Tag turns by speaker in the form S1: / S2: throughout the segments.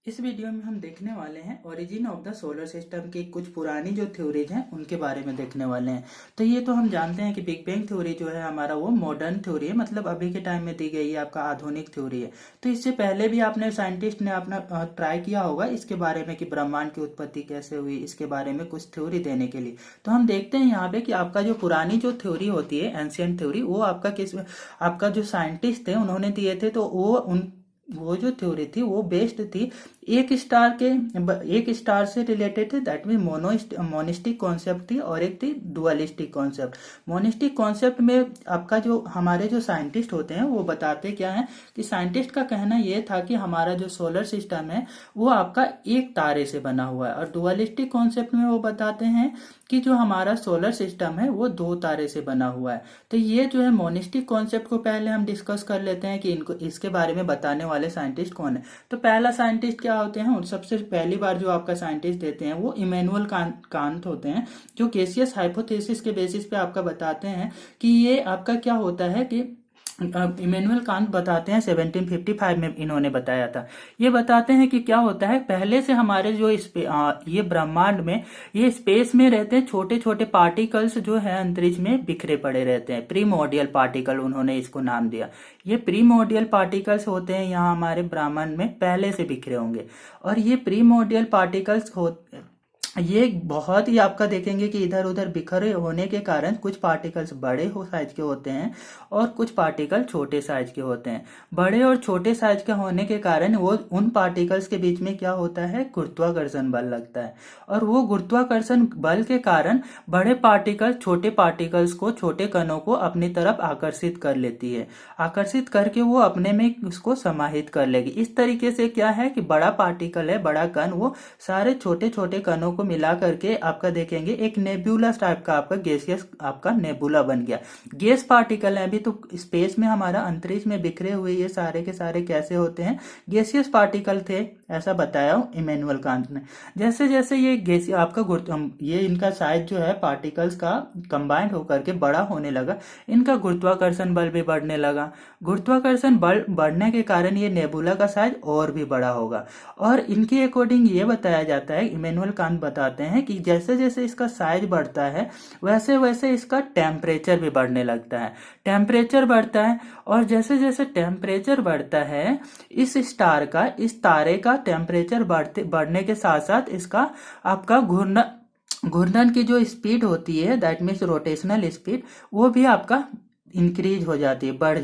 S1: इस वीडियो में हम देखने वाले हैं origin of the solar system की कुछ पुरानी जो थ्योरीज हैं उनके बारे में देखने वाले हैं। तो ये तो हम जानते हैं कि बिग बैंग थ्योरी जो है हमारा वो मॉडर्न थ्योरी है, मतलब अभी के टाइम में दी गई है, आपका आधुनिक थ्योरी है। तो इससे पहले भी आपने साइंटिस्ट ने अपना ट्राई किया होगा इसके बारे में कि ब्रह्मांड की उत्पत्ति कैसे हुई, इसके बारे में कुछ थ्योरी देने के लिए। तो हम देखते हैं यहाँ पे कि आपका जो पुरानी जो थ्योरी होती है एंशियंट थ्योरी, वो आपका किस आपका जो साइंटिस्ट थे उन्होंने दिए थे। तो वो जो थ्योरी थी वो बेस्ड थी एक स्टार से रिलेटेड थी, दैट मीन मोनिस्टिक कॉन्सेप्ट थी, और एक थी डुअलिस्टिक कॉन्सेप्ट। मोनिस्टिक कॉन्सेप्ट में आपका जो हमारे जो साइंटिस्ट होते हैं वो बताते क्या है कि साइंटिस्ट का कहना ये था कि हमारा जो सोलर सिस्टम है वो आपका एक तारे से बना हुआ है, और डुअलिस्टिक कॉन्सेप्ट में वो बताते हैं कि जो हमारा सोलर सिस्टम है वो दो तारे से बना हुआ है। तो ये जो है मोनिस्टिक कॉन्सेप्ट को पहले हम डिस्कस कर लेते हैं कि इनको इसके बारे में बताने वाले साइंटिस्ट कौन है। तो पहला साइंटिस्ट क्या होते हैं, सबसे पहली बार जो आपका साइंटिस्ट देते हैं वो इमैनुअल कांत होते हैं, जो गैसियस हाइपोथेसिस के बेसिस पे आपका बताते हैं कि ये आपका क्या होता है कि इमैनुअल कांत बताते हैं 1755 में इन्होंने बताया था। ये बताते हैं कि क्या होता है, पहले से हमारे जो ये ब्रह्मांड में ये स्पेस में रहते हैं छोटे छोटे पार्टिकल्स जो है अंतरिक्ष में बिखरे पड़े रहते हैं। प्रीमोर्डियल पार्टिकल उन्होंने इसको नाम दिया। ये प्रीमोर्डियल पार्टिकल्स होते हैं यहाँ हमारे ब्रह्मांड में पहले से बिखरे होंगे। और ये प्रीमोर्डियल पार्टिकल्स ये बहुत ही आपका देखेंगे कि इधर उधर बिखरे होने के कारण कुछ पार्टिकल्स बड़े हो साइज के होते हैं और कुछ पार्टिकल छोटे साइज के होते हैं। बड़े और छोटे साइज के होने के कारण वो उन पार्टिकल्स के बीच में क्या होता है, गुरुत्वाकर्षण बल लगता है, और वो गुरुत्वाकर्षण बल के कारण बड़े पार्टिकल्स छोटे पार्टिकल्स को, छोटे कणों को अपनी तरफ आकर्षित कर लेती है। आकर्षित करके वो अपने में उसको समाहित कर लेगी। इस तरीके से क्या है कि बड़ा पार्टिकल है, बड़ा कण, वो सारे छोटे छोटे कणों को मिला करके आपका देखेंगे एक नेबुला टाइप का आपका गैसियस आपका नेबुला बन गया। गैस पार्टिकल है। अभी तो स्पेस में हमारा अंतरिक्ष में बिखरे हुए ये सारे के सारे कैसे होते हैं, गैसियस पार्टिकल थे, ऐसा बताया इमैनुअल कांत ने। जैसे जैसे ये गैस आपका ये इनका साइज जो है पार्टिकल्स का कंबाइंड होकर के बड़ा होने लगा, इनका गुरुत्वाकर्षण बल भी बढ़ने लगा। गुरुत्वाकर्षण बल बढ़ने के कारण ये नेबुला का साइज और भी बड़ा होगा। और इनके अकॉर्डिंग ये बताया जाता है, इमैनुअल कांत बताते हैं कि जैसे जैसे इसका साइज बढ़ता है वैसे वैसे इसका टेम्परेचर भी बढ़ने लगता है। टेम्परेचर बढ़ता है, और जैसे जैसे टेम्परेचर बढ़ता है इस तारे का टेम्परेचर बढ़ने के साथ साथ इसका आपका घूर्णन की जो स्पीड होती है, दैट मीन्स रोटेशनल स्पीड, वो भी आपका इंक्रीज हो जाती है, बढ़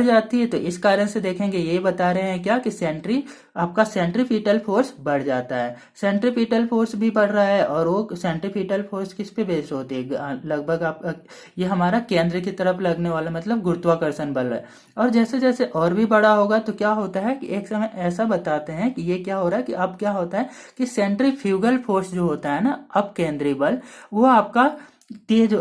S1: जाती है। तो इस कारण से देखेंगे ये बता रहे हैं क्या कि आपका सेंट्रीपिटल फोर्स बढ़ जाता है। सेंट्रीपिटल फोर्स भी बढ़ रहा है, और वो सेंट्रीपिटल फोर्स किस पे बेस्ड होती है, लगभग आपका ये हमारा केंद्र की तरफ लगने वाला, मतलब गुरुत्वाकर्षण बल है। और जैसे जैसे और भी बड़ा होगा तो क्या होता है कि एक समय ऐसा बताते हैं कि ये क्या हो रहा है कि अब क्या होता है कि सेंट्रीफ्यूगल फोर्स जो होता है ना, अपकेंद्री बल, वो आपका तेज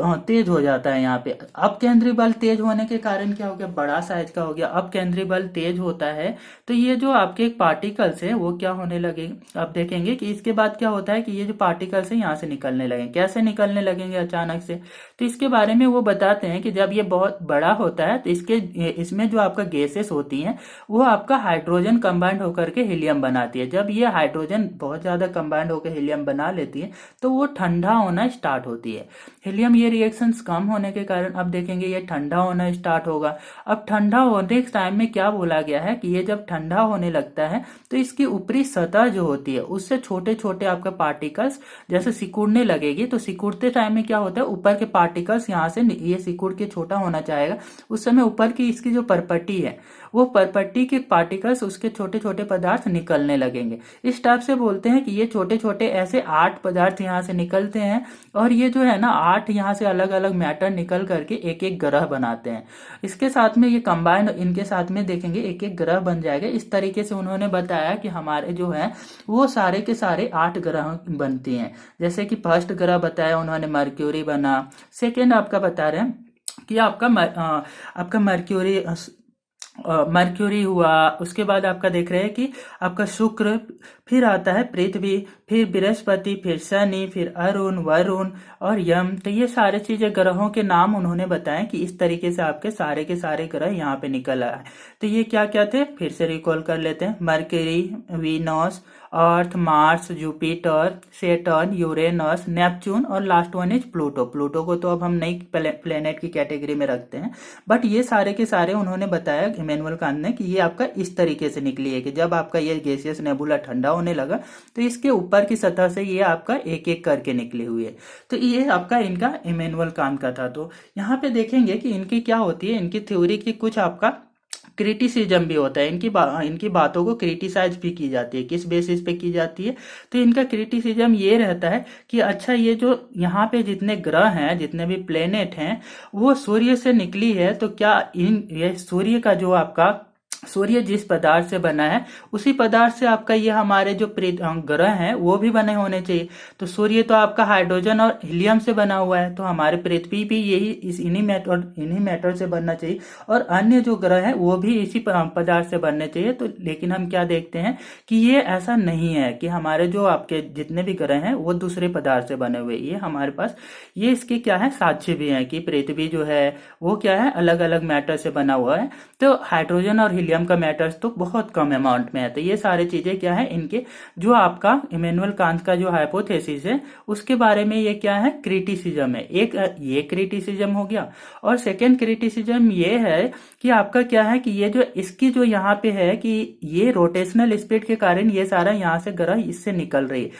S1: हो जाता है। यहाँ पे अब केंद्रीय बल तेज होने के कारण क्या हो गया, बड़ा साइज का हो गया। अब केंद्रीय बल तेज होता है तो ये जो आपके पार्टिकल्स है वो क्या होने लगे, आप देखेंगे कि इसके बाद क्या होता है कि ये जो पार्टिकल्स है यहाँ से निकलने लगेंगे। कैसे निकलने लगेंगे अचानक से, तो इसके बारे में वो बताते हैं कि जब ये बहुत बड़ा होता है तो इसमें जो आपका गैसेस होती हैं वो आपका हाइड्रोजन कंबाइंड होकर के हीलियम बनाती है। जब ये हाइड्रोजन बहुत ज्यादा कंबाइंड होकर हीलियम बना लेती है तो वो ठंडा होना स्टार्ट होती है। हीलियम ये रिएक्शंस कम होने के कारण अब देखेंगे ये ठंडा होना स्टार्ट होगा। अब ठंडा होने के टाइम में क्या बोला गया है कि ये जब ठंडा होने लगता है तो इसकी ऊपरी सतह जो होती है उससे छोटे छोटे आपके पार्टिकल्स जैसे सिकुड़ने लगेगी। तो सिकुड़ते टाइम में क्या होता है, ऊपर के पार्टिकल्स यहाँ से ये सिकुड़ के छोटा होना चाहेगा, उस समय ऊपर की इसकी जो परपट्टी है वो परपट्टी के पार्टिकल्स, उसके छोटे छोटे पदार्थ निकलने लगेंगे। इस टाइप से बोलते हैं कि ये छोटे छोटे ऐसे 8 पदार्थ यहाँ से निकलते हैं, और ये जो है ना 8 यहाँ से अलग अलग मैटर निकल करके एक एक ग्रह बनाते हैं। इसके साथ में ये कंबाइन, इनके साथ में देखेंगे एक एक ग्रह बन जाएगा। इस तरीके से उन्होंने बताया कि हमारे जो है वो सारे के सारे 8 ग्रह बनती हैं। जैसे कि फर्स्ट ग्रह बताया उन्होंने मर्क्यूरी बना, सेकेंड आपका बता रहे हैं कि आपका मर्क्यूरी मर्क्यूरी हुआ, उसके बाद आपका देख रहे हैं कि आपका शुक्र, फिर आता है पृथ्वी, फिर बृहस्पति, फिर शनि, फिर अरुण, वरुण और यम। तो ये सारे चीजें ग्रहों के नाम उन्होंने बताए कि इस तरीके से आपके सारे के सारे ग्रह यहाँ पे निकल आए। तो ये क्या क्या थे, फिर से रिकॉल कर लेते हैं। Mercury, Venus, Earth, Mars, Jupiter, Saturn, Uranus, Neptune और last one is Pluto. Pluto को तो अब हम नई प्लेनेट की कैटेगरी में रखते हैं, बट ये सारे के सारे उन्होंने बताया इमैनुअल कांत ने कि ये आपका इस तरीके से निकली है कि जब आपका ये गैसियस नेबुला ठंडा होने लगा तो इसके ऊपर की सतह से ये आपका एक एक करके निकली हुई है। तो ये आपका इनका इमैनुअल कांत का था। तो यहाँ पे देखेंगे कि इनकी क्या होती है, इनकी थ्योरी की कुछ आपका क्रिटिसिज्म भी होता है। इनकी बातों को क्रिटिसाइज भी की जाती है। किस बेसिस पे की जाती है, तो इनका क्रिटिसिज्म ये रहता है कि अच्छा ये जो यहाँ पे जितने ग्रह हैं, जितने भी प्लेनेट हैं, वो सूर्य से निकली है, तो क्या ये सूर्य का जो आपका सूर्य जिस पदार्थ से बना है उसी पदार्थ से आपका ये हमारे जो ग्रह हैं वो भी बने होने चाहिए। तो सूर्य तो आपका हाइड्रोजन और हीलियम से बना हुआ है, तो हमारे पृथ्वी भी यही इन्हीं मैटर से बनना चाहिए, और अन्य जो ग्रह हैं वो भी इसी पदार्थ से बनने चाहिए। तो लेकिन हम क्या देखते हैं कि ये ऐसा नहीं है कि हमारे जो आपके जितने भी ग्रह हैं वो दूसरे पदार्थ से बने हुए। ये हमारे पास ये इसके क्या है, साक्ष्य भी है कि पृथ्वी जो है वो क्या है, अलग अलग मैटर से बना हुआ है। तो हाइड्रोजन और हीलियम का मैटर्स तो बहुत कम अमाउंट में है। तो ये सारे चीजें क्या है, इनके जो आपका इमैनुअल कांत का जो हाइपोथेसिस है उसके बारे में ये क्या है, क्रिटिसिज्म है। एक ये क्रिटिसिज्म हो गया, और सेकेंड क्रिटिसिज्म ये है कि आपका क्या है कि ये जो इसकी जो यहाँ पे है कि ये रोटेशनल स्पीड के कारण ये सारा यहाँ से ग्रह इससे निकल रही है।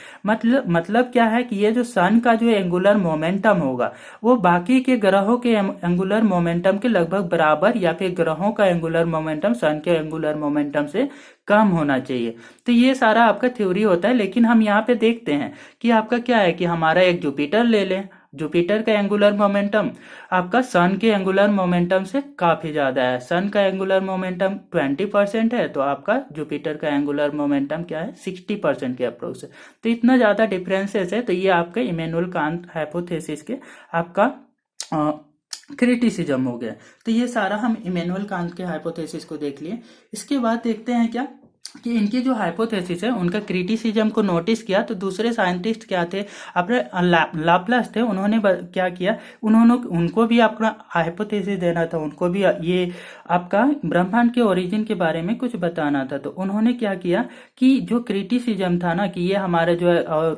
S1: मतलब क्या है कि ये जो सन का जो एंगुलर मोमेंटम होगा वो बाकी के ग्रहों के एंगुलर मोमेंटम के लगभग बराबर, या फिर ग्रहों का एंगुलर मोमेंटम सन के एंगुलर मोमेंटम से कम होना चाहिए। तो ये सारा आपका थ्योरी होता है। लेकिन हम यहाँ पे देखते हैं कि आपका क्या है कि हमारा एक जुपिटर ले लें, जुपिटर का एंगुलर मोमेंटम आपका सन के एंगुलर मोमेंटम से काफी ज्यादा है। सन का एंगुलर मोमेंटम 20% है, तो आपका जुपिटर का एंगुलर मोमेंटम क्या है, 60% के अप्रोक्स है। तो इतना ज्यादा डिफरेंसेस है। तो ये आपका इमैनुअल कांत हाइपोथेसिस के आपका क्रिटिसिज्म हो गया। तो ये सारा हम इमैनुअल कांत के हाइपोथेसिस को देख लिए। इसके बाद देखते हैं क्या कि इनकी जो हाइपोथेसिस है उनका क्रिटिसिज्म को नोटिस किया। तो दूसरे साइंटिस्ट क्या थे, अपने लाप्लास थे, उन्होंने क्या किया, उनको भी अपना हाइपोथेसिस देना था, उनको भी ये आपका ब्रह्मांड के ओरिजिन के बारे में कुछ बताना था। तो उन्होंने क्या किया कि जो क्रिटिसिज्म था ना कि ये हमारा जो है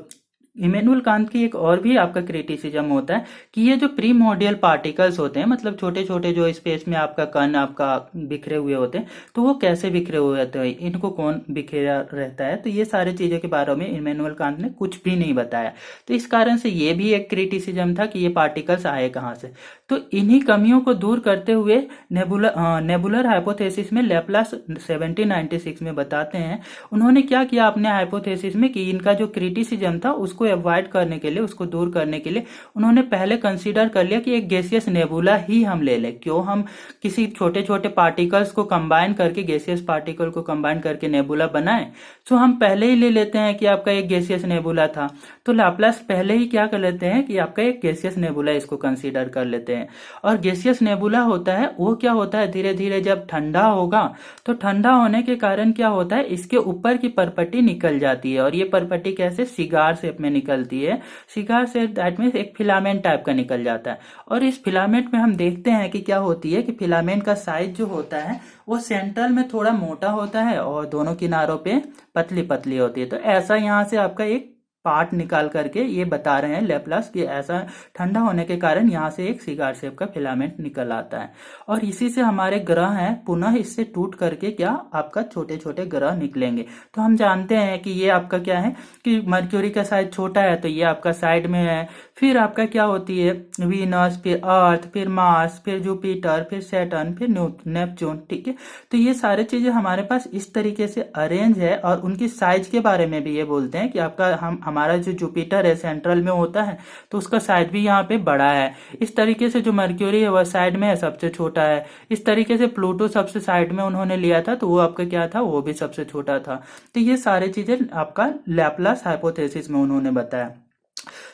S1: इमैनुअल कांत की एक और भी आपका क्रिटिसिज्म होता है कि ये जो प्रीमोर्डियल पार्टिकल्स होते हैं, मतलब छोटे छोटे जो स्पेस में आपका कण आपका बिखरे हुए होते हैं, तो वो कैसे बिखरे हुए होते हैं, इनको कौन बिखेरा रहता है। तो ये सारी चीजों के बारे में इमैनुअल कांत ने कुछ भी नहीं बताया। तो इस कारण से ये भी एक क्रिटिसिज्म था कि ये पार्टिकल्स आए कहाँ से। तो इन्हीं कमियों को दूर करते हुए नेबुलर हाइपोथेसिस में लैप्लास 1796 में बताते हैं, उन्होंने क्या किया अपने हाइपोथेसिस में कि इनका जो क्रिटिसिज्म था उसको अवॉइड करने के लिए, उसको दूर करने के लिए उन्होंने पहले कंसीडर कर लिया कि एक गैसियस नेबुला ही हम ले लें। क्यों हम किसी छोटे छोटे पार्टिकल्स को कंबाइन करके, गैसियस पार्टिकल को कंबाइन करके नेबुला बनाएं। तो हम पहले ही ले लेते हैं कि आपका एक गैसियस नेबुला था, तो लाप्लास पहले ही क्या कर लेते हैं कि आपका एक गैसियस नेबुला इसको कंसीडर कर लेते हैं। और गैसियस नेबुला होता है वो क्या होता है, धीरे धीरे जब ठंडा होगा तो ठंडा होने के कारण क्या होता है, इसके ऊपर की परपट्टी निकल जाती है। और ये परपट्टी कैसे, सिगार शेप में निकलती है। सिगार शेप दैट मीन्स एक फिलामेंट टाइप का निकल जाता है। और इस फिलामेंट में हम देखते हैं कि क्या होती है कि फिलामेंट का साइज जो होता है वो सेंट्रल में थोड़ा मोटा होता है और दोनों किनारों पे पतली पतली होती है। तो ऐसा यहाँ से आपका एक पार्ट निकाल करके ये बता रहे हैं लैप्लास कि ऐसा ठंडा होने के कारण यहाँ से एक सिगार शेप का फिलामेंट निकल आता है। और इसी से हमारे ग्रह हैं पुनः इससे टूट करके क्या आपका छोटे छोटे ग्रह निकलेंगे। तो हम जानते हैं कि ये आपका क्या है कि मर्क्यूरी का साइज छोटा है, तो ये आपका साइड में है। फिर आपका क्या होती है, वीनस, फिर अर्थ, फिर मार्स, फिर जुपिटर, फिर सैटर्न, फिर नेपच्यून। ठीक है, तो ये सारी चीजें हमारे पास इस तरीके से अरेंज है। और उनकी साइज के बारे में भी ये बोलते हैं कि आपका हमारा जो जुपिटर है सेंट्रल में होता है, तो उसका साइज भी यहाँ पे बड़ा है। इस तरीके से जो मर्क्यूरी है वह साइड में है, सबसे छोटा है। इस तरीके से प्लूटो सबसे साइड में उन्होंने लिया था, तो वो आपका क्या था, वो भी सबसे छोटा था। तो ये सारी चीजें आपका लैप्लास हाइपोथेसिस में उन्होंने बताया।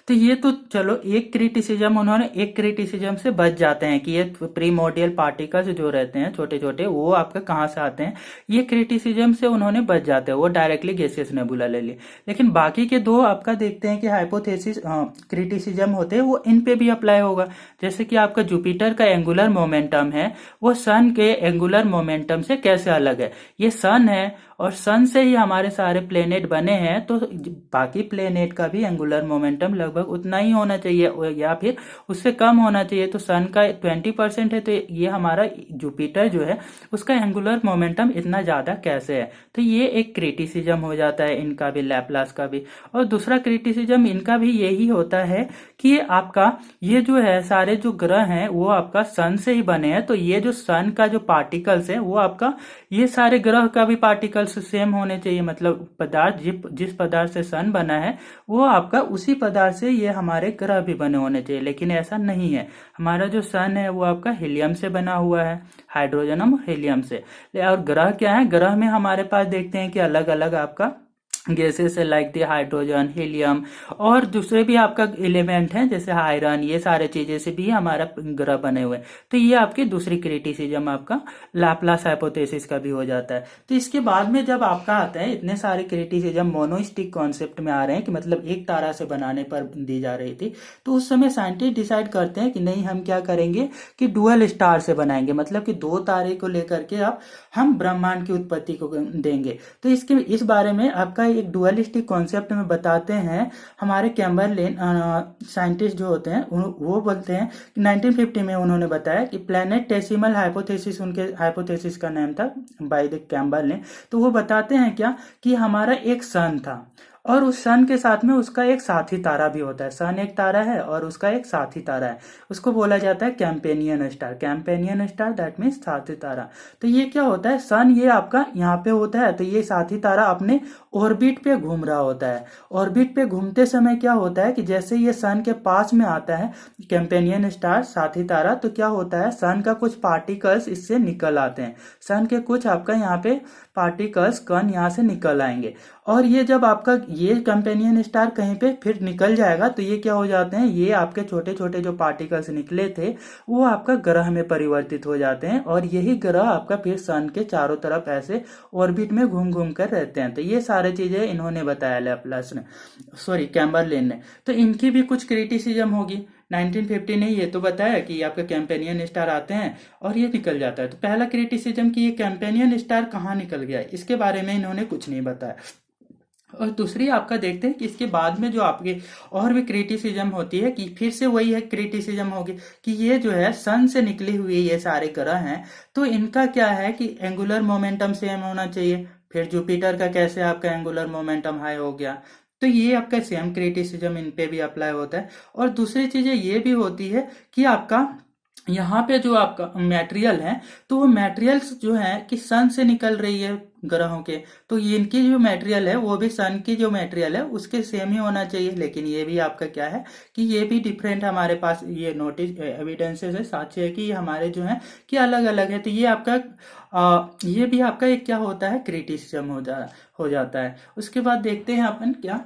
S1: तो ये तो चलो एक क्रिटिसिज्म, उन्होंने एक क्रिटिसिज्म से बच जाते हैं कि ये प्रीमोर्डियल पार्टिकल्स जो रहते हैं छोटे छोटे वो आपका कहाँ से आते हैं, ये क्रिटिसिज्म से उन्होंने बच जाते हैं, वो डायरेक्टली गैसियस नेबुला ले लिए। लेकिन बाकी के दो आपका देखते हैं कि हाइपोथेसिस क्रिटिसिज्म होते हैं वो इन पे भी अप्लाई होगा। जैसे कि आपका जुपिटर का एंगुलर मोमेंटम है वो सन के एंगुलर मोमेंटम से कैसे अलग है, ये सन है और सन से ही हमारे सारे प्लेनेट बने हैं, तो बाकी प्लेनेट का भी एंगुलर मोमेंटम लगभग उतना ही होना चाहिए या फिर उससे कम होना चाहिए। तो सन का 20% है, तो ये हमारा जुपिटर जो है उसका एंगुलर मोमेंटम इतना ज्यादा कैसे है। तो ये एक क्रिटिसिज्म हो जाता है इनका भी, लैपलास का भी। और दूसरा क्रिटिसिज्म इनका भी यही होता है कि आपका ये जो है सारे जो ग्रह हैं वो आपका सन से ही बने हैं, तो ये जो सन का जो पार्टिकल्स है वो आपका ये सारे ग्रह का भी पार्टिकल्स सेम होने चाहिए। मतलब पदार्थ जिस पदार्थ से सन बना है वो आपका उसी पदार्थ से ये हमारे ग्रह भी बने होने चाहिए, लेकिन ऐसा नहीं है। हमारा जो सन है वो आपका हीलियम से बना हुआ है, हाइड्रोजन और हीलियम से। और ग्रह क्या है, ग्रह में हमारे पास देखते हैं कि अलग अलग आपका गैसेस है, लाइक द हाइड्रोजन, हीलियम और दूसरे भी आपका एलिमेंट हैं जैसे आयरन, ये सारे चीजें से भी हमारा ग्रह बने हुए हैं। तो ये आपकी दूसरी क्रिटिसिज्म आपका लाप्लास हाइपोथेसिस का भी हो जाता है। तो इसके बाद में जब आपका आता है, इतने सारे क्रिटिसिज्म मोनोस्टिक कॉन्सेप्ट में आ रहे हैं कि मतलब एक तारा से बनाने पर दी जा रही थी, तो उस समय साइंटिस्ट डिसाइड करते हैं कि नहीं, हम क्या करेंगे कि डुअल स्टार से बनाएंगे, मतलब कि दो तारे को लेकर के अब हम ब्रह्मांड की उत्पत्ति को देंगे। तो इस बारे में आपका एक डुअलिस्टिक कॉन्सेप्ट में बताते हैं हमारे कैम्बरलेन साइंटिस्ट जो होते हैं, वो बोलते हैं कि 1950 में उन्होंने बताया कि प्लैनेटेसिमल हाइपोथेसिस उनके हाइपोथेसिस का नाम था बाय द कैम्बरलेन। तो वो बताते हैं क्या कि हमारा एक सन था और उस सन के साथ में उसका एक साथी तारा भी होता है। सन एक तारा है और उसका एक साथी तारा है, उसको बोला जाता है companion star. Companion star that means साथी तारा। तो ये क्या होता है, सन ये आपका यहाँ पे होता है, तो ये साथी तारा अपने ऑर्बिट पे घूम रहा होता है। ऑर्बिट पे घूमते समय क्या होता है कि जैसे ये सन के पास में आता है कैंपेनियन स्टार, साथी तारा, तो क्या होता है सन का कुछ पार्टिकल्स इससे निकल आते हैं। सन के कुछ आपका यहाँ पे पार्टिकल्स, कण यहाँ से निकल आएंगे और ये जब आपका ये कंपेनियन स्टार कहीं पे फिर निकल जाएगा तो ये क्या हो जाते हैं, ये आपके छोटे छोटे जो पार्टिकल्स निकले थे वो आपका ग्रह में परिवर्तित हो जाते हैं और यही ग्रह आपका फिर सन के चारों तरफ ऐसे ऑर्बिट में घूम घूम कर रहते हैं। तो ये सारे चीजें इन्होंने बताया लैपलास ने, सॉरी कैम्बरलेन ने। तो इनकी भी कुछ क्रिटिसिज्म होगी। 1950 ने ये तो बताया कि आपके कैंपेनियन स्टार आते हैं और ये निकल जाता है। तो पहला क्रिटिसिज्म कि ये कैंपेनियन स्टार कहाँ निकल गया, इसके बारे में इन्होंने कुछ नहीं बताया। और दूसरी आपका देखते हैं कि इसके बाद में जो आपके और भी क्रिटिसिज्म होती है कि फिर से वही है क्रिटिसिज्म होगी कि ये जो है सन से निकली हुई ये सारे ग्रह हैं, तो इनका क्या है कि एंगुलर मोमेंटम सेम होना चाहिए। फिर जुपिटर का कैसे आपका एंगुलर मोमेंटम हाई हो गया, तो ये आपका सेम क्रिटिसिज्म इन पे भी अप्लाई होता है। और दूसरी चीजें ये भी होती है कि आपका यहाँ पे जो आपका मटेरियल है, तो वो मटेरियल्स जो है कि सन से निकल रही है ग्रहों के, तो ये इनकी जो मटेरियल है वो भी सन की जो मटेरियल है उसके सेम ही होना चाहिए। लेकिन ये भी आपका क्या है कि ये भी डिफरेंट हमारे पास ये नोटिस एविडेंसेस है, साक्ष्य है कि ये हमारे जो है कि अलग अलग है। तो ये आपका ये भी आपका एक क्या होता है क्रिटिसिज्म हो जाता है। उसके बाद देखते हैं अपन क्या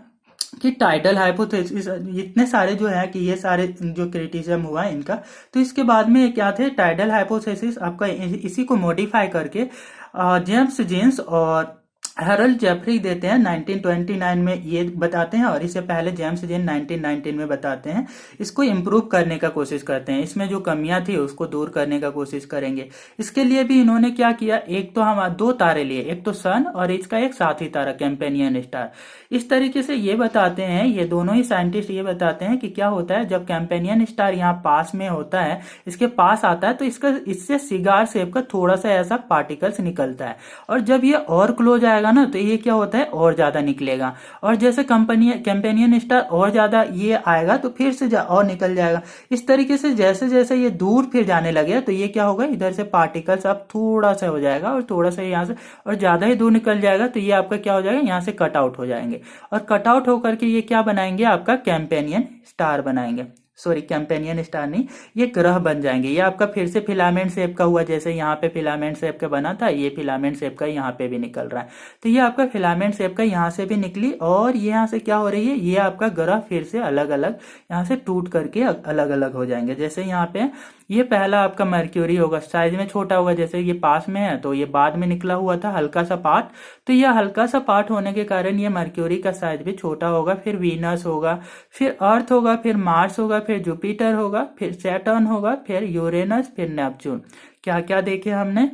S1: कि टाइडल हाइपोथेसिस, इतने सारे जो है कि ये सारे जो क्रिटिसिज्म हुआ इनका। तो इसके बाद में क्या थे, टाइडल हाइपोथेसिस आपका इसी को मॉडिफाई करके जेम्स जीन्स और हेरल्ड जेफरी देते हैं 1929 में, ये बताते हैं। और इससे पहले जेम्स जीन 1919 में बताते हैं। इसको इम्प्रूव करने का कोशिश करते हैं, इसमें जो कमियां थी उसको दूर करने का कोशिश करेंगे। इसके लिए भी इन्होंने क्या किया, एक तो हम दो तारे लिए, एक तो सन और इसका एक साथी तारा कैंपेनियन स्टार। इस तरीके से ये बताते हैं, ये दोनों ही साइंटिस्ट ये बताते हैं कि क्या होता है जब कैंपेनियन स्टार यहाँ पास में होता है, इसके पास आता है, तो इससे सिगार शेप का थोड़ा सा ऐसा पार्टिकल्स निकलता है। और जब ये और क्लोज आएगा ना तो ये क्या होता है और ज्यादा निकलेगा। और जैसे कैंपेनियन स्टार और ज्यादा ये आएगा तो फिर से और निकल जाएगा। इस तरीके से जैसे जैसे ये दूर फिर जाने लगे तो ये क्या होगा, इधर से पार्टिकल्स अब थोड़ा सा हो जाएगा और थोड़ा सा यहाँ से और ज्यादा ही दूर निकल जाएगा, तो ये आपका क्या हो जाएगा, यहाँ से कट आउट हो जाएंगे। और कट आउट होकर के ये क्या बनाएंगे, आपका कैंपेनियन स्टार बनाएंगे। सॉरी कंपेनियन स्टार नहीं, ये ग्रह बन जाएंगे। ये आपका फिर से फिलामेंट शेप का हुआ, जैसे यहाँ पे फिलामेंट शेप का बना था, ये फिलामेंट शेप का यहाँ पे भी निकल रहा है। तो ये आपका फिलामेंट शेप का यहाँ से भी निकली, और ये यहाँ से क्या हो रही है, ये आपका ग्रह फिर से अलग अलग यहाँ से टूट करके अलग अलग हो जाएंगे। जैसे यहाँ पे ये पहला आपका मर्क्यूरी होगा, साइज में छोटा होगा, जैसे ये पास में है तो ये बाद में निकला हुआ था हल्का सा पार्ट, तो ये हल्का सा पार्ट होने के कारण ये मर्क्यूरी का साइज भी छोटा होगा। फिर वीनस होगा, फिर अर्थ होगा, फिर मार्स होगा, फिर जुपिटर होगा, फिर सैटर्न होगा, फिर यूरेनस, फिर नेपच्यून। क्या क्या देखे हमने?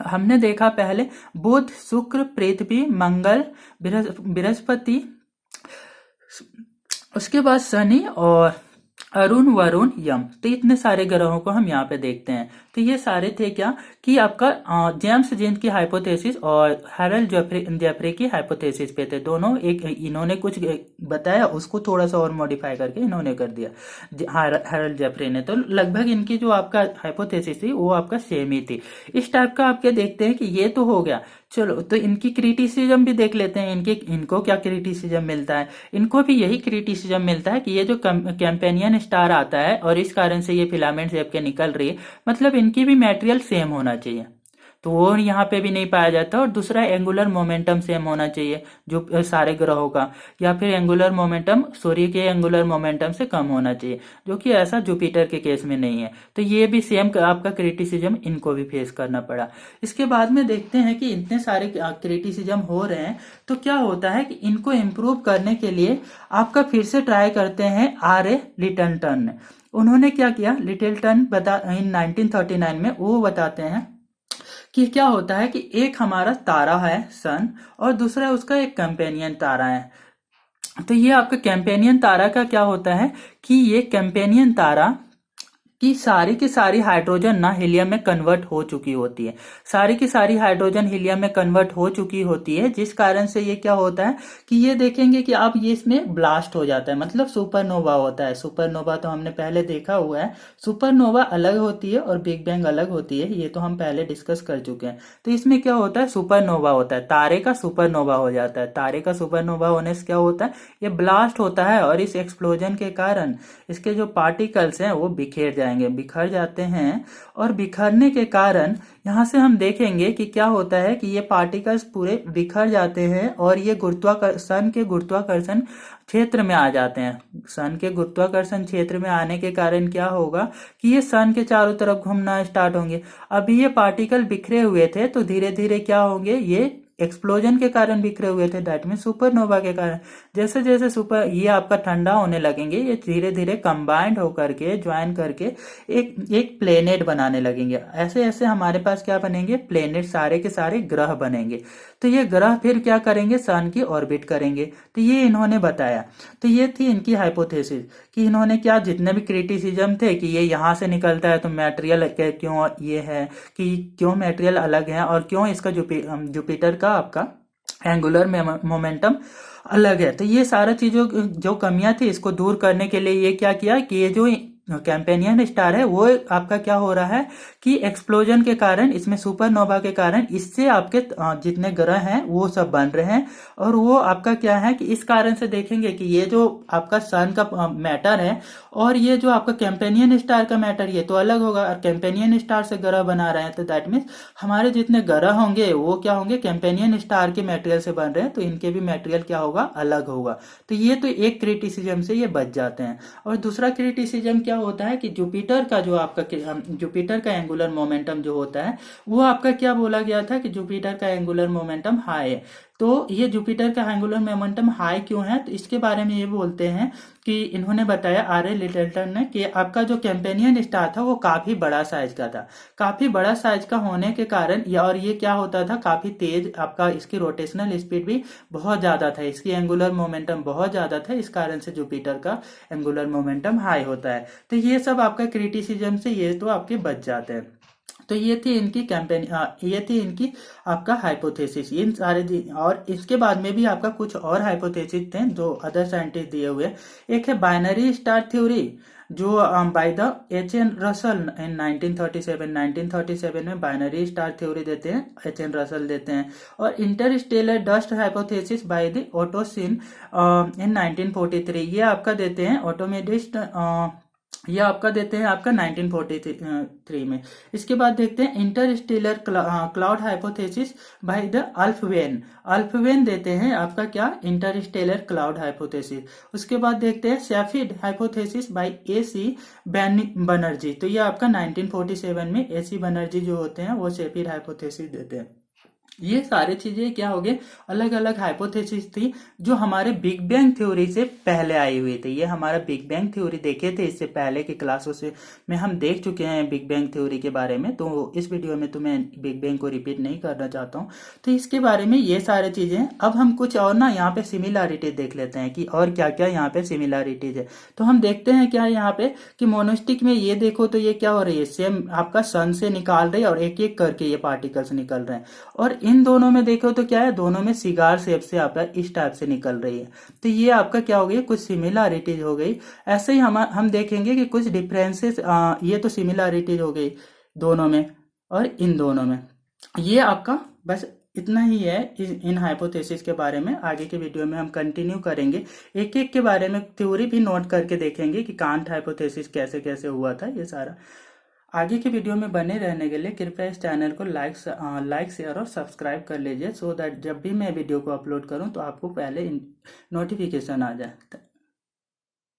S1: हमने देखा पहले बुध, शुक्र, पृथ्वी, मंगल, बृहस्पति, उसके बाद शनि और अरुण, वरुण, यम। तो इतने सारे ग्रहों को हम यहाँ पे देखते हैं। तो ये सारे थे क्या कि आपका जेम्स जेम्स की हाइपोथेसिस और हैरल्ड जेफरे की हाइपोथेसिस पे थे दोनों। एक इन्होंने कुछ बताया, उसको थोड़ा सा और मॉडिफाई करके इन्होंने कर दिया हैरल्ड जेफरे ने। तो लगभग इनकी जो आपका हाइपोथेसिस थी वो आपका सेम ही थी। इस टाइप का आपके देखते हैं कि ये तो हो गया। चलो तो इनकी क्रिटिसिज्म भी देख लेते हैं, इनको क्या क्रिटिसिज्म मिलता है। इनको भी यही क्रिटिसिज्म मिलता है कि ये जो कैंपेनियन स्टार आता है और इस कारण से ये फिलामेंट शेप के निकल रही है, मतलब इनकी भी मटेरियल सेम होना चाहिए, तो वो यहाँ पे भी नहीं पाया जाता। और दूसरा एंगुलर मोमेंटम सेम होना चाहिए जो सारे ग्रहों का, या फिर एंगुलर मोमेंटम सूर्य के एंगुलर मोमेंटम से कम होना चाहिए, जो कि ऐसा जुपिटर के केस में नहीं है। तो ये भी सेम आपका क्रिटिसिज्म इनको भी फेस करना पड़ा। इसके बाद में देखते हैं कि इतने सारे क्रिटिसिज्म हो रहे हैं, तो क्या होता है कि इनको इम्प्रूव करने के लिए आपका फिर से ट्राई करते हैं R.A. लिटिलटन ने। उन्होंने क्या किया, लिटिलटन इन 1939 में वो बताते हैं कि क्या होता है कि एक हमारा तारा है सन, और दूसरा उसका एक कंपेनियन तारा है। तो ये आपका कंपेनियन तारा का क्या होता है कि ये कंपेनियन तारा कि सारी की सारी हाइड्रोजन ना हीलियम में कन्वर्ट हो चुकी होती है, सारी की सारी हाइड्रोजन हीलियम में कन्वर्ट हो चुकी होती है, जिस कारण से ये क्या होता है कि ये देखेंगे कि आप ये इसमें ब्लास्ट हो जाता है, मतलब सुपरनोवा होता है। सुपरनोवा तो हमने पहले देखा हुआ है, सुपरनोवा अलग होती है और बिग बैंग अलग होती है, ये तो हम पहले डिस्कस कर चुके हैं। तो इसमें क्या होता है, सुपरनोवा होता है, तारे का सुपरनोवा हो जाता है। तारे का सुपरनोवा होने से क्या होता है, ये ब्लास्ट होता है, और इस एक्सप्लोजन के कारण इसके जो पार्टिकल्स हैं वो बिखर जाते हैं। और बिखरने के कारण यहाँ से हम देखेंगे कि क्या होता है कि ये पार्टिकल्स पूरे बिखर जाते हैं, और ये सन के गुरुत्वाकर्षण क्षेत्र में आ जाते हैं। सन के गुरुत्वाकर्षण क्षेत्र में आने के कारण क्या होगा कि ये सन के चारों तरफ घूमना स्टार्ट होंगे। अभी ये पार्टिकल बिखरे हुए थे, तो धीरे धीरे क्या होंगे, ये एक्सप्लोजन के कारण बिखरे हुए थे, दैट मीन सुपरनोवा के कारण। जैसे जैसे ये आपका ठंडा होने लगेंगे, ये धीरे धीरे कंबाइंड होकर के ज्वाइन करके एक प्लेनेट बनाने लगेंगे। ऐसे ऐसे हमारे पास क्या बनेंगे, प्लेनेट, सारे के सारे ग्रह बनेंगे। तो ये ग्रह फिर क्या करेंगे, सन की ऑर्बिट करेंगे। तो ये इन्होंने बताया। तो ये थी इनकी हाइपोथेसिस कि इन्होंने क्या, जितने भी क्रिटिसिज्म थे कि ये यहाँ से निकलता है तो मटेरियल क्यों ये है, कि क्यों मटेरियल अलग है, और क्यों इसका जुपिटर का आपका एंगुलर मोमेंटम अलग है। तो ये सारा चीजों जो कमियां थी, इसको दूर करने के लिए ये क्या किया कि ये जो कैंपेनियन स्टार है वो आपका क्या हो रहा है कि एक्सप्लोजन के कारण, इसमें सुपरनोवा के कारण, इससे आपके जितने ग्रह हैं वो सब बन रहे हैं। और वो आपका क्या है कि इस कारण से देखेंगे कि ये जो आपका सन का मैटर है और ये जो आपका कैंपेनियन स्टार का मैटर, ये तो अलग होगा। और कैंपेनियन स्टार से ग्रह बना रहे हैं, तो दैट मीन्स हमारे जितने ग्रह होंगे वो क्या होंगे, कैंपेनियन स्टार के मटेरियल से बन रहे हैं, तो इनके भी मटेरियल क्या होगा, अलग होगा। तो ये तो एक क्रिटिसिज्म से ये बच जाते हैं। और दूसरा क्रिटिसिज्म क्या होता है कि जुपिटर का जो आपका जुपिटर का एंगुलर मोमेंटम जो होता है, वो आपका क्या बोला गया था कि जुपिटर का एंगुलर मोमेंटम हाई है। तो ये जुपिटर का एंगुलर मोमेंटम हाई क्यों है, तो इसके बारे में ये बोलते हैं कि इन्होंने बताया R.A. लिटिलटन ने कि आपका जो कैंपेनियन स्टार था वो काफी बड़ा साइज का था। काफी बड़ा साइज का होने के कारण और ये क्या होता था, काफी तेज आपका इसकी रोटेशनल स्पीड भी बहुत ज्यादा था, इसकी एंगुलर मोमेंटम बहुत ज्यादा था, इस कारण से जुपिटर का एंगुलर मोमेंटम हाई होता है। तो ये सब आपका क्रिटिसिज्म से ये तो आपके बच जाते हैं। तो ये थी इनकी ये थी इनकी आपका हाइपोथेसिस, इन सारे। और इसके बाद में भी आपका कुछ और हाइपोथेसिस थे जो अदर साइंटिस्ट दिए हुए। एक है बाइनरी स्टार थ्योरी, जो बाय द H.N. रसल इन 1937 में बाइनरी स्टार थ्योरी देते हैं, H.N. रसल देते हैं। और interstellar dust hypothesis by the Otto सिन इन 1943, ये आपका देते हैं ऑटोमेडिस्ट ये आपका देते हैं आपका 1943 में। इसके बाद देखते हैं Interstellar cloud hypothesis by the Alfven. Alfven देते हैं आपका क्या, इंटरस्टेलर क्लाउड हाइपोथेसिस। उसके बाद देखते हैं Cepheid hypothesis by A C Banerjee. तो ये आपका 1947 में एसी बनर्जी जो होते हैं वो सेफिड हाइपोथेसिस देते हैं। ये सारी चीजें क्या हो गए, अलग अलग हाइपोथेसिस थी जो हमारे बिग बैंग थ्योरी से पहले आई हुई थी। ये हमारा बिग बैंग थ्योरी देखे थे इससे पहले की क्लासों से में हम देख चुके हैं बिग बैंग थ्योरी के बारे में, तो इस वीडियो में तो मैं बिग बैंग को रिपीट नहीं करना चाहता हूँ। तो इसके बारे में ये सारी चीजें। अब हम कुछ और ना यहाँ पे सिमिलैरिटीज देख लेते हैं कि और क्या क्या यहाँ पे सिमिलैरिटीज है। तो हम देखते हैं क्या है यहाँ पे कि मोनोस्टिक में ये देखो तो ये क्या हो रही है, सेम आपका सन से निकाल रही है और एक एक करके ये पार्टिकल्स निकल रहे हैं। और इन दोनों में देखो तो क्या है, दोनों में सिगार शेप से आपका इस टाइप से निकल रही है। तो ये आपका क्या हो गई, कुछ सिमिलैरिटीज हो गई। ऐसे ही हम देखेंगे कि कुछ डिफरेंसेस, ये तो सिमिलैरिटीज हो गई दोनों में और इन दोनों में। ये आपका बस इतना ही है इन हाइपोथेसिस के बारे में। आगे के वीडियो में हम कंटिन्यू करेंगे, एक एक के बारे में थ्योरी भी नोट करके देखेंगे कि कांट हाइपोथेसिस कैसे कैसे हुआ था ये सारा। आगे के वीडियो में बने रहने के लिए कृपया इस चैनल को लाइक शेयर और सब्सक्राइब कर लीजिए, सो दैट जब भी मैं वीडियो को अपलोड करूं तो आपको पहले नोटिफिकेशन आ जाए।